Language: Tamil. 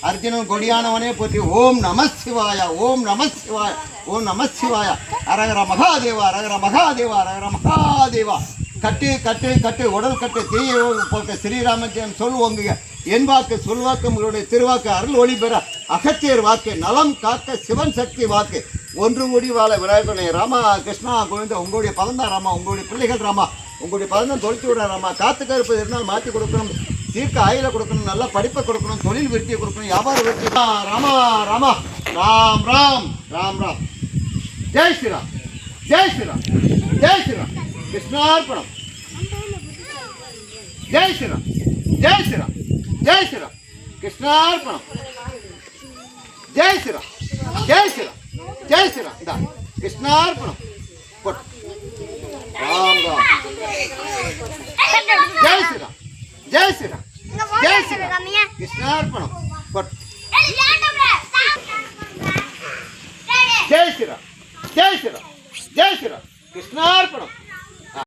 அர்ஜுனன் கொடியானவனே போற்றி. ஓம் நம சிவாய, ஓம் நம சிவாய, ஓம் நம சிவாய. அரகர மகாதேவா, அரகர மகாதேவா, அரகர மகாதேவா. கட்டு கட்டு கட்டு உடல் கட்டு தீய போக்க ஸ்ரீராமஜெயம் சொல்லுவோங்க. என் வாக்கு சொல்வாக்கு உங்களுடைய திருவாக்கு அருள் ஒளி பெற அகத்தியர் வாக்கு நலம் காக்க சிவன் சக்தி வாக்கு ஒன்று கூடி வாழ விநாயகனே. ராமா கிருஷ்ணா கோவிந்த உங்களுடைய பதந்தான் ராமா, உங்களுடைய பிள்ளைகள் ராமா, உங்களுடைய பதந்தம் தொலைச்சி விட ராமா. காத்து கருப்பு இருந்தால் மாற்றி கொடுக்கணும், தீர்க்க ஆயில கொடுக்கணும், நல்லா படிப்பை கொடுக்கணும், தொழில் விருத்தியை கொடுக்கணும், வியாபார விருத்தி. ராமா ராமா ராம் ராம் ராம் ராம். ஜெய் ஸ்ரீராம், ஜெய் ஸ்ரீராம், ஜெய் ஸ்ரீராம். கிருஷ்ணார்ப்பணம். ஜெய் ஸ்ரீராம், ஜெய் ஸ்ரீராம், ஜெய் ஸ்ரீராம். கிருஷ்ணார்ப்பணம். ஜெய் ஸ்ரீராம், ஜெய் ஸ்ரீராம், ஜெய் ஸ்ரீராம். இந்த கிருஷ்ணார்ப்பணம். ராம் ராம். ஜெய் ஸ்ரீராம், ஜெய் ஸ்ரீராம், ஜெய் ஸ்ரீராம். கிருஷ்ணார்ப்பணம். ஜெய் ஸ்ரீராம், ஜெய் ஸ்ரீராம், ஜெய் ஸ்ரீராம். கிருஷ்ணார்ப்பணம்.